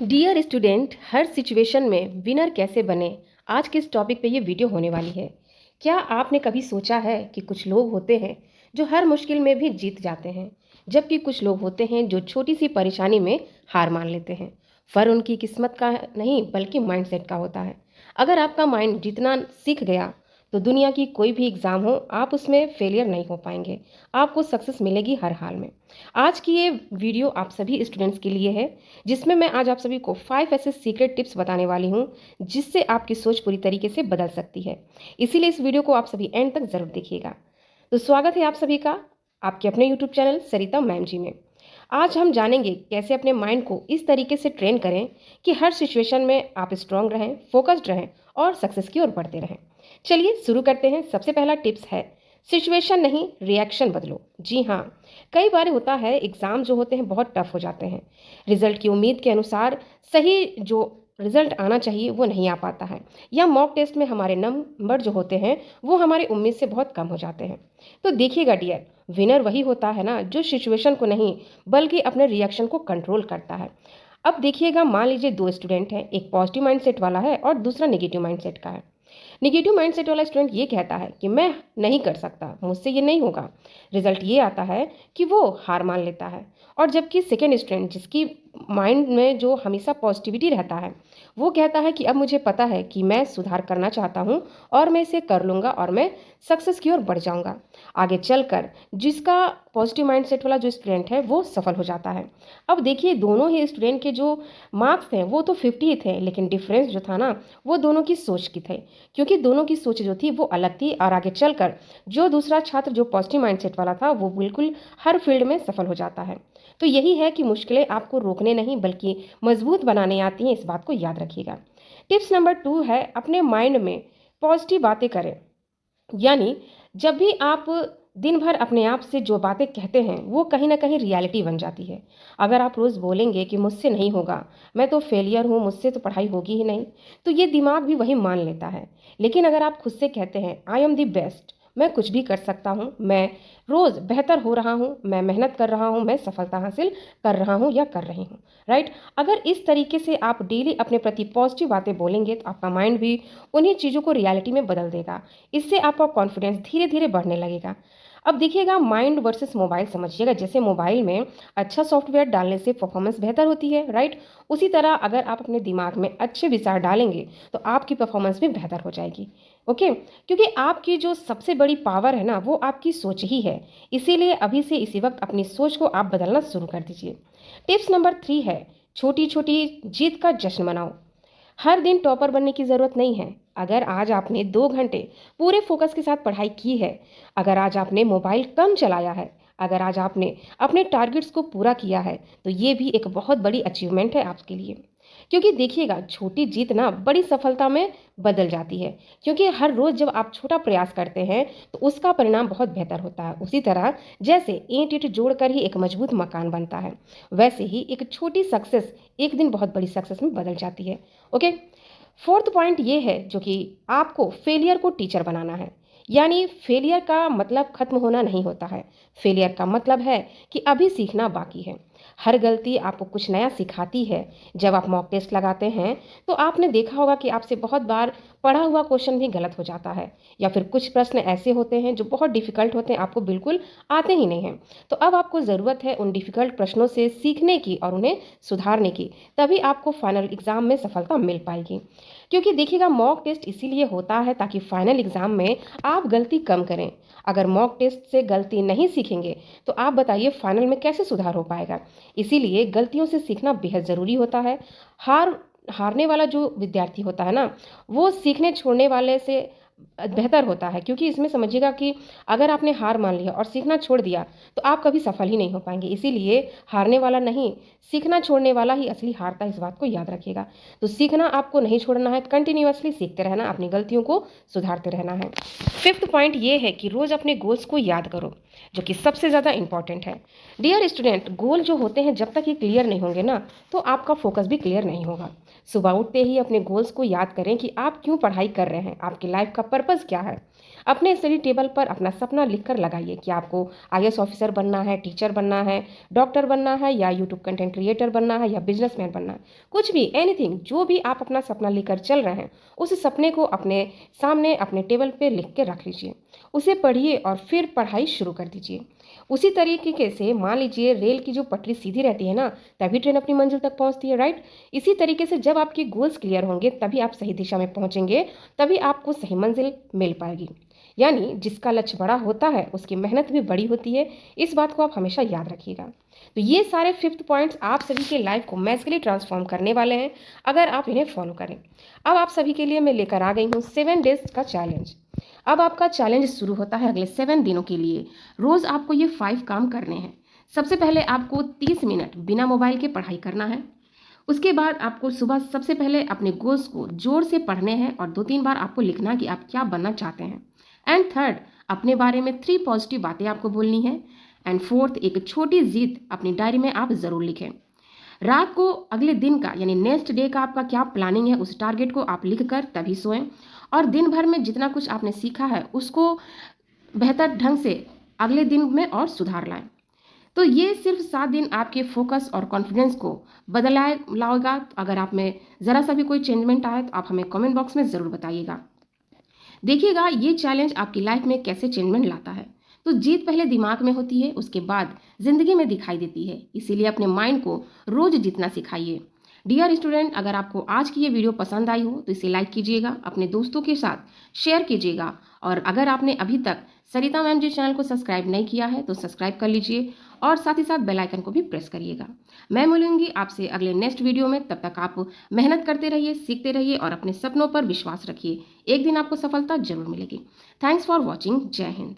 Dear student, हर situation में winner कैसे बने, आज के इस टॉपिक पे ये वीडियो होने वाली है। क्या आपने कभी सोचा है कि कुछ लोग होते हैं जो हर मुश्किल में भी जीत जाते हैं, जबकि कुछ लोग होते हैं जो छोटी सी परेशानी में हार मान लेते हैं। फर्क उनकी किस्मत का नहीं बल्कि माइंडसेट का होता है। अगर आपका माइंड जितना सीख गया तो दुनिया की कोई भी एग्ज़ाम हो आप उसमें फेलियर नहीं हो पाएंगे, आपको सक्सेस मिलेगी हर हाल में। आज की ये वीडियो आप सभी स्टूडेंट्स के लिए है, जिसमें मैं आज आप सभी को 5 ऐसे सीक्रेट टिप्स बताने वाली हूँ जिससे आपकी सोच पूरी तरीके से बदल सकती है। इसीलिए इस वीडियो को आप सभी एंड तक ज़रूर देखिएगा। तो स्वागत है आप सभी का आपके अपने यूट्यूब चैनल सरिता मैम जी में। आज हम जानेंगे कैसे अपने माइंड को इस तरीके से ट्रेन करें कि हर सिचुएशन में आप स्ट्रांग रहें, फोकस्ड रहें और सक्सेस की ओर बढ़ते रहें। चलिए शुरू करते हैं। सबसे पहला टिप्स है, सिचुएशन नहीं रिएक्शन बदलो। जी हाँ, कई बार होता है एग्ज़ाम जो होते हैं बहुत टफ हो जाते हैं, रिजल्ट की उम्मीद के अनुसार सही जो रिजल्ट आना चाहिए वो नहीं आ पाता है, या मॉक टेस्ट में हमारे नंबर जो होते हैं वो हमारी उम्मीद से बहुत कम हो जाते हैं। तो देखिएगा डियर, विनर वही होता है ना जो सिचुएशन को नहीं बल्कि अपने रिएक्शन को कंट्रोल करता है। अब देखिएगा, मान लीजिए दो स्टूडेंट हैं, एक पॉजिटिव माइंडसेट वाला है और दूसरा नेगेटिव माइंडसेट का है। नेगेटिव माइंडसेट वाला स्टूडेंट ये कहता है कि मैं नहीं कर सकता, मुझसे ये नहीं होगा। रिजल्ट ये आता है कि वो हार मान लेता है। और जबकि सेकेंड स्टूडेंट, जिसकी माइंड में जो हमेशा पॉजिटिविटी रहता है, वो कहता है कि अब मुझे पता है कि मैं सुधार करना चाहता हूँ और मैं इसे कर लूँगा और मैं सक्सेस की ओर बढ़ जाऊँगा आगे चलकर। जिसका पॉजिटिव माइंडसेट वाला जो स्टूडेंट है वो सफल हो जाता है। अब देखिए, दोनों ही स्टूडेंट के जो मार्क्स थे वो तो 50 थे, लेकिन डिफरेंस जो था ना वो दोनों की सोच की थे, क्योंकि दोनों की सोच जो थी वो अलग थी। और आगे चलकर जो दूसरा छात्र जो पॉजिटिव माइंडसेट वाला था वो बिल्कुल हर फील्ड में सफल हो जाता है। तो यही है कि मुश्किलें आपको रोकने नहीं बल्कि मजबूत बनाने आती हैं, इस बात को याद रखिएगा। टिप्स नंबर 2 है, अपने माइंड में पॉजिटिव बातें करें। यानी जब भी आप दिन भर अपने आप से जो बातें कहते हैं वो कहीं ना कहीं रियलिटी बन जाती है। अगर आप रोज़ बोलेंगे कि मुझसे नहीं होगा, मैं तो फेलियर हूँ, मुझसे तो पढ़ाई होगी ही नहीं, तो ये दिमाग भी वही मान लेता है। लेकिन अगर आप खुद से कहते हैं आई एम द बेस्ट, मैं कुछ भी कर सकता हूँ, मैं रोज़ बेहतर हो रहा हूँ, मैं मेहनत कर रहा हूँ, मैं सफलता हासिल कर रहा हूँ या कर रही हूँ, राइट। अगर इस तरीके से आप डेली अपने प्रति पॉजिटिव बातें बोलेंगे तो आपका माइंड भी उन्हीं चीज़ों को रियलिटी में बदल देगा। इससे आपका कॉन्फिडेंस धीरे धीरे बढ़ने लगेगा। अब देखिएगा, माइंड वर्सेस मोबाइल समझिएगा। जैसे मोबाइल में अच्छा सॉफ्टवेयर डालने से परफॉर्मेंस बेहतर होती है, राइट। उसी तरह अगर आप अपने दिमाग में अच्छे विचार डालेंगे तो आपकी परफॉर्मेंस भी बेहतर हो जाएगी। ओके, क्योंकि आपकी जो सबसे बड़ी पावर है ना वो आपकी सोच ही है। इसीलिए अभी से इसी वक्त अपनी सोच को आप बदलना शुरू कर दीजिए। टिप्स नंबर 3 है, छोटी छोटी जीत का जश्न मनाओ। हर दिन टॉपर बनने की ज़रूरत नहीं है। अगर आज आपने 2 घंटे पूरे फोकस के साथ पढ़ाई की है, अगर आज आपने मोबाइल कम चलाया है, अगर आज आपने अपने टारगेट्स को पूरा किया है, तो ये भी एक बहुत बड़ी अचीवमेंट है आपके लिए। क्योंकि देखिएगा, छोटी जीत ना बड़ी सफलता में बदल जाती है। क्योंकि हर रोज़ जब आप छोटा प्रयास करते हैं तो उसका परिणाम बहुत बेहतर होता है। उसी तरह जैसे ईंट ईंट जोड़कर ही एक मजबूत मकान बनता है, वैसे ही एक छोटी सक्सेस एक दिन बहुत बड़ी सक्सेस में बदल जाती है। ओके, फोर्थ पॉइंट ये है जो कि आपको फेलियर को टीचर बनाना है। यानी फेलियर का मतलब खत्म होना नहीं होता है, फेलियर का मतलब है कि अभी सीखना बाकी है। हर गलती आपको कुछ नया सिखाती है। जब आप मॉक टेस्ट लगाते हैं तो आपने देखा होगा कि आपसे बहुत बार पढ़ा हुआ क्वेश्चन भी गलत हो जाता है, या फिर कुछ प्रश्न ऐसे होते हैं जो बहुत डिफिकल्ट होते हैं, आपको बिल्कुल आते ही नहीं हैं। तो अब आपको ज़रूरत है उन डिफिकल्ट प्रश्नों से सीखने की और उन्हें सुधारने की, तभी आपको फाइनल एग्ज़ाम में सफलता मिल पाएगी। क्योंकि देखिएगा, मॉक टेस्ट इसीलिए होता है ताकि फाइनल एग्ज़ाम में आप गलती कम करें। अगर मॉक टेस्ट से गलती नहीं सीखेंगे तो आप बताइए फाइनल में कैसे सुधार हो पाएगा। इसीलिए गलतियों से सीखना बेहद ज़रूरी होता है। हारने वाला जो विद्यार्थी होता है ना वो सीखने छोड़ने वाले से बेहतर होता है। क्योंकि इसमें समझिएगा कि अगर आपने हार मान लिया और सीखना छोड़ दिया तो आप कभी सफल ही नहीं हो पाएंगे। इसीलिए हारने वाला नहीं, सीखना छोड़ने वाला ही असली हारता है, इस बात को याद रखिएगा। तो सीखना आपको नहीं छोड़ना है, कंटिन्यूअसली सीखते रहना, अपनी गलतियों को सुधारते रहना है। फिफ्थ पॉइंट ये है कि रोज़ अपने गोल्स को याद करो, जो कि सबसे ज़्यादा इंपॉर्टेंट है। डियर स्टूडेंट, गोल जो होते हैं जब तक ये क्लियर नहीं होंगे ना तो आपका फोकस भी क्लियर नहीं होगा। सुबह उठते ही अपने गोल्स को याद करें कि आप क्यों पढ़ाई कर रहे हैं, आपकी लाइफ का पर्पज़ क्या है। अपने स्टडी टेबल पर अपना सपना लिखकर लगाइए कि आपको आईएएस ऑफिसर बनना है, टीचर बनना है, डॉक्टर बनना है, या यूट्यूब कंटेंट क्रिएटर बनना है, या बिजनेसमैन बनना है। कुछ भी, एनीथिंग, जो भी आप अपना सपना लेकर चल रहे हैं, उस सपने को अपने सामने अपने टेबल पे लिख के रख लीजिए। उसे पढ़िए और फिर पढ़ाई शुरू कर दीजिए। उसी तरीके से मान लीजिए रेल की जो पटरी सीधी रहती है ना, तभी ट्रेन अपनी मंजिल तक पहुंचती है, राइट। इसी तरीके से जब आपके गोल्स क्लियर होंगे तभी आप सही दिशा में पहुंचेंगे, तभी आपको सही मंजिल मिल पाएगी। यानी जिसका लक्ष्य बड़ा होता है उसकी मेहनत भी बड़ी होती है। इस बात को आप हमेशा याद रखिएगा। तो ये सारे 5 पॉइंट्स आप सभी के लाइफ को मैजिकली ट्रांसफॉर्म करने वाले हैं अगर आप इन्हें फॉलो करें। अब आप सभी के लिए मैं लेकर आ गई हूँ 7 डेज का चैलेंज। अब आपका चैलेंज शुरू होता है अगले 7 दिनों के लिए। रोज आपको ये 5 काम करने हैं। सबसे पहले आपको 30 मिनट बिना मोबाइल के पढ़ाई करना है। उसके बाद आपको सुबह सबसे पहले अपने गोल्स को जोर से पढ़ने हैं और 2-3 बार आपको लिखना कि आप क्या बनना चाहते हैं। एंड थर्ड, अपने बारे में 3 पॉजिटिव बातें आपको बोलनी है। एंड फोर्थ, एक छोटी जीत अपनी डायरी में आप ज़रूर लिखें। रात को अगले दिन का यानी नेक्स्ट डे का आपका क्या प्लानिंग है, उस टारगेट को आप लिख कर तभी सोएं। और दिन भर में जितना कुछ आपने सीखा है उसको बेहतर ढंग से अगले दिन में और सुधार लाएं। तो ये सिर्फ 7 दिन आपके फोकस और कॉन्फिडेंस को लाएगा। अगर आप में ज़रा सा भी कोई चेंजमेंट आए तो आप हमें कमेंट बॉक्स में ज़रूर बताइएगा। देखिएगा ये चैलेंज आपकी लाइफ में कैसे चेंजमेंट लाता है। तो जीत पहले दिमाग में होती है, उसके बाद जिंदगी में दिखाई देती है। इसीलिए अपने माइंड को रोज जीतना सिखाइए। डियर स्टूडेंट, अगर आपको आज की ये वीडियो पसंद आई हो तो इसे लाइक कीजिएगा, अपने दोस्तों के साथ शेयर कीजिएगा। और अगर आपने अभी तक सरिता मैम जी चैनल को सब्सक्राइब नहीं किया है तो सब्सक्राइब कर लीजिए और साथ ही साथ बेल आइकन को भी प्रेस करिएगा। मैं मिलूंगी आपसे अगले नेक्स्ट वीडियो में। तब तक आप मेहनत करते रहिए, सीखते रहिए और अपने सपनों पर विश्वास रखिए। एक दिन आपको सफलता जरूर मिलेगी। Thanks for watching. जय हिंद।